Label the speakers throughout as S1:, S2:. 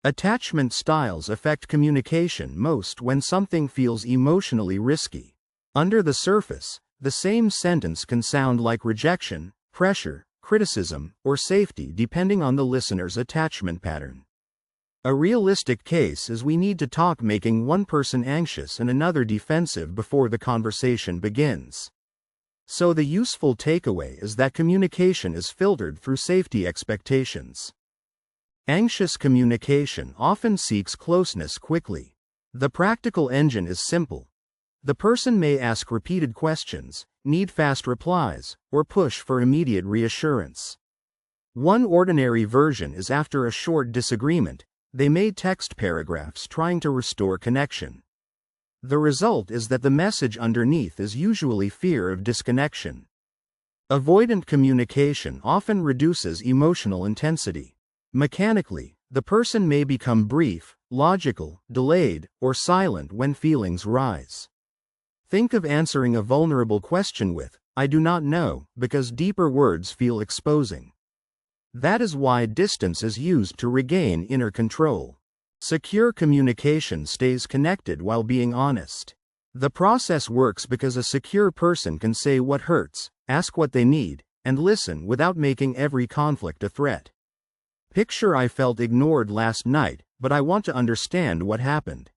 S1: Attachment styles affect communication most when something feels emotionally risky. Under the surface, the same sentence can sound like rejection, pressure, criticism, or safety depending on the listener's attachment pattern. A realistic case is we need to talk, making one person anxious and another defensive before the conversation begins. So the useful takeaway is that communication is filtered through safety expectations. Anxious communication often seeks closeness quickly. The practical engine is simple. The person may ask repeated questions, need fast replies, or push for immediate reassurance. One ordinary version is after a short disagreement, they may text paragraphs trying to restore connection. The result is that the message underneath is usually fear of disconnection. Avoidant communication often reduces emotional intensity. Mechanically, the person may become brief, logical, delayed, or silent when feelings rise. Think of answering a vulnerable question with, "I do not know," because deeper words feel exposing. That is why distance is used to regain inner control. Secure communication stays connected while being honest. The process works because a secure person can say what hurts, ask what they need, and listen without making every conflict a threat. Picture, "I felt ignored last night, but I want to understand what happened."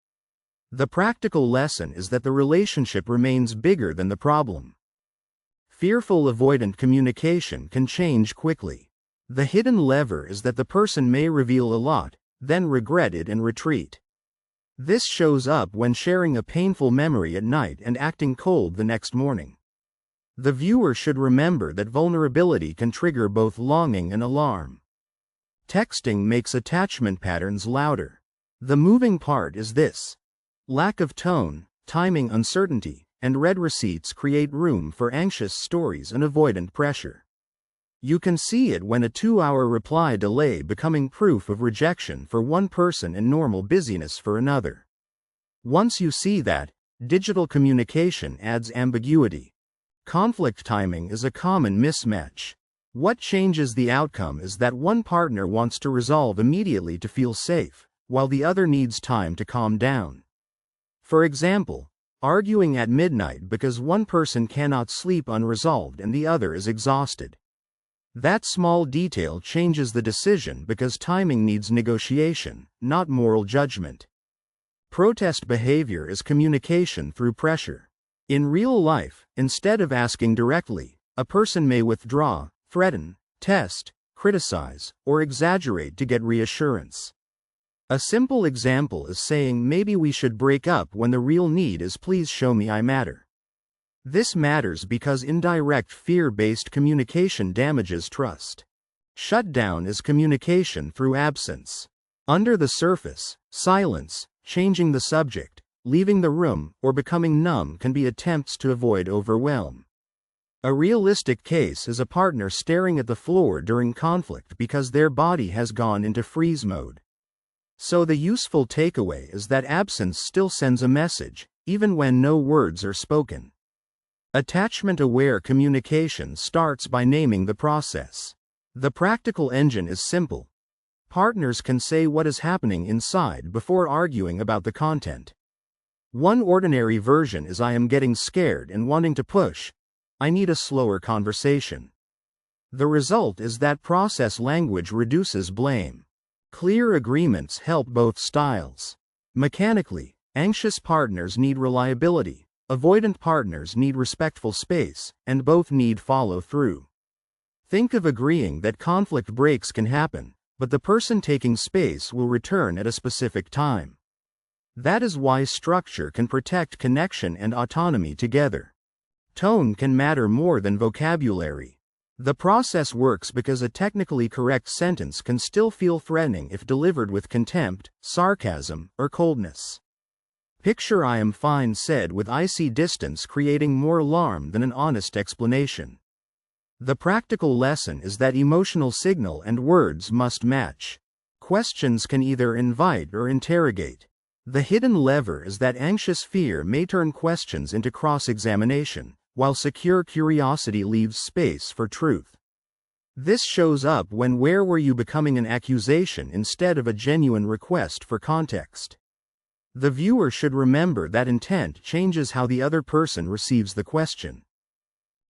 S1: The practical lesson is that the relationship remains bigger than the problem. Fearful avoidant communication can change quickly. The hidden lever is that the person may reveal a lot, then regret it and retreat. This shows up when sharing a painful memory at night and acting cold the next morning. The viewer should remember that vulnerability can trigger both longing and alarm. Texting makes attachment patterns louder. The moving part is this: lack of tone, timing uncertainty, and read receipts create room for anxious stories and avoidant pressure. You can see it when a 2-hour reply delay becoming proof of rejection for one person and normal busyness for another. Once you see that, digital communication adds ambiguity. Conflict timing is a common mismatch. What changes the outcome is that one partner wants to resolve immediately to feel safe, while the other needs time to calm down. For example, arguing at midnight because one person cannot sleep unresolved and the other is exhausted. That small detail changes the decision because timing needs negotiation, not moral judgment. Protest behavior is communication through pressure. In real life, instead of asking directly, a person may withdraw, threaten, test, criticize, or exaggerate to get reassurance. A simple example is saying, "Maybe we should break up," when the real need is, "Please show me I matter." This matters because indirect fear-based communication damages trust. Shutdown is communication through absence. Under the surface, silence, changing the subject, leaving the room, or becoming numb can be attempts to avoid overwhelm. A realistic case is a partner staring at the floor during conflict because their body has gone into freeze mode. So the useful takeaway is that absence still sends a message, even when no words are spoken. Attachment-aware communication starts by naming the process. The practical engine is simple. Partners can say what is happening inside before arguing about the content. One ordinary version is, "I am getting scared and wanting to push. I need a slower conversation." The result is that process language reduces blame. Clear agreements help both styles. Mechanically, anxious partners need reliability, avoidant partners need respectful space, and both need follow-through. Think of agreeing that conflict breaks can happen, but the person taking space will return at a specific time. That is why structure can protect connection and autonomy together. Tone can matter more than vocabulary. The process works because a technically correct sentence can still feel threatening if delivered with contempt, sarcasm, or coldness. Picture, "I am fine," said with icy distance, creating more alarm than an honest explanation. The practical lesson is that emotional signal and words must match. Questions can either invite or interrogate. The hidden lever is that anxious fear may turn questions into cross-examination, while secure curiosity leaves space for truth. This shows up when "where were you" becoming an accusation instead of a genuine request for context. The viewer should remember that intent changes how the other person receives the question.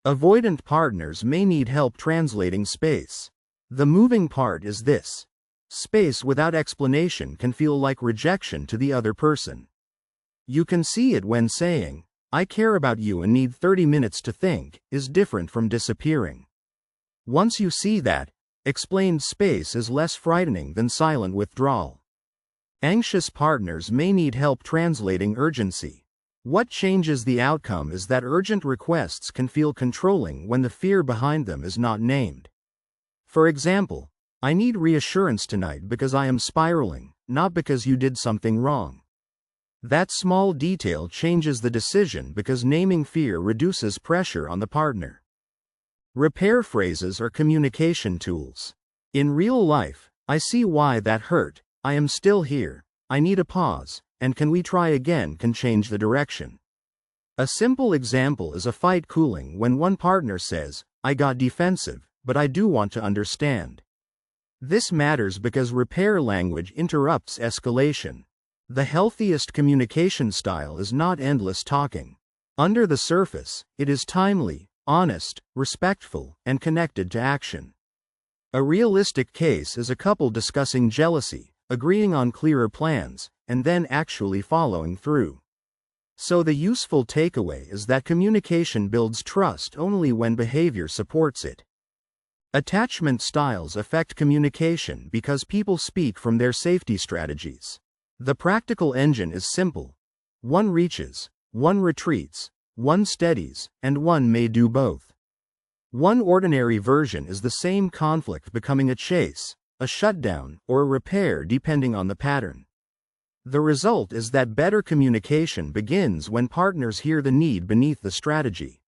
S1: Avoidant partners may need help translating space. The moving part is this: space without explanation can feel like rejection to the other person. You can see it when saying, "I care about you and need 30 minutes to think," is different from disappearing. Once you see that, explained space is less frightening than silent withdrawal. Anxious partners may need help translating urgency. What changes the outcome is that urgent requests can feel controlling when the fear behind them is not named. For example, "I need reassurance tonight because I am spiraling, not because you did something wrong." That small detail changes the decision because naming fear reduces pressure on the partner. Repair phrases are communication tools. In real life, "I see why that hurt," "I am still here," "I need a pause," and "can we try again" can change the direction. A simple example is a fight cooling when one partner says, "I got defensive, but I do want to understand." This matters because repair language interrupts escalation. The healthiest communication style is not endless talking. Under the surface, it is timely, honest, respectful, and connected to action. A realistic case is a couple discussing jealousy, agreeing on clearer plans, and then actually following through. So the useful takeaway is that communication builds trust only when behavior supports it. Attachment styles affect communication because people speak from their safety strategies. The practical engine is simple. One reaches, one retreats, one steadies, and one may do both. One ordinary version is the same conflict becoming a chase, a shutdown, or a repair depending on the pattern. The result is that better communication begins when partners hear the need beneath the strategy.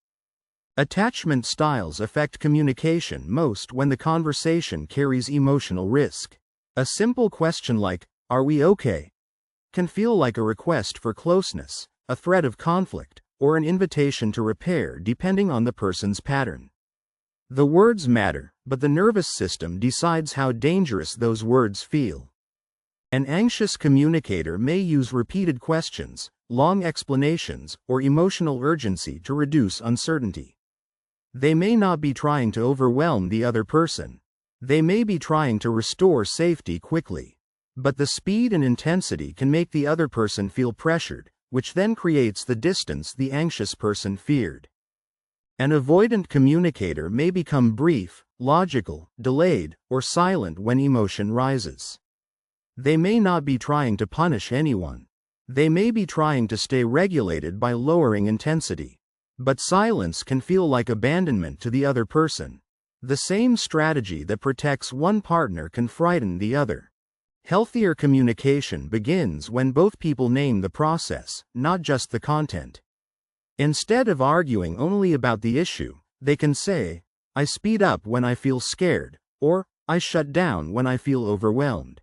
S1: Attachment styles affect communication most when the conversation carries emotional risk. A simple question like, "Are we okay?" can feel like a request for closeness, a threat of conflict, or an invitation to repair depending on the person's pattern. The words matter, but the nervous system decides how dangerous those words feel. An anxious communicator may use repeated questions, long explanations, or emotional urgency to reduce uncertainty. They may not be trying to overwhelm the other person. They may be trying to restore safety quickly. But the speed and intensity can make the other person feel pressured, which then creates the distance the anxious person feared. An avoidant communicator may become brief, logical, delayed, or silent when emotion rises. They may not be trying to punish anyone. They may be trying to stay regulated by lowering intensity. But silence can feel like abandonment to the other person. The same strategy that protects one partner can frighten the other. Healthier communication begins when both people name the process, not just the content. Instead of arguing only about the issue, they can say, "I speed up when I feel scared," or "I shut down when I feel overwhelmed."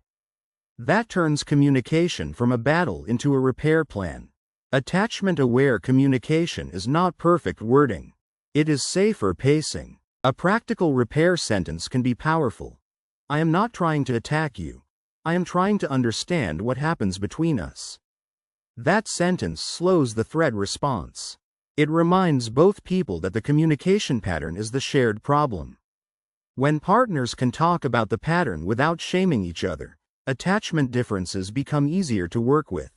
S1: That turns communication from a battle into a repair plan. Attachment-aware communication is not perfect wording. It is safer pacing. A practical repair sentence can be powerful. "I am not trying to attack you. I am trying to understand what happens between us." That sentence slows the threat response. It reminds both people that the communication pattern is the shared problem. When partners can talk about the pattern without shaming each other, attachment differences become easier to work with.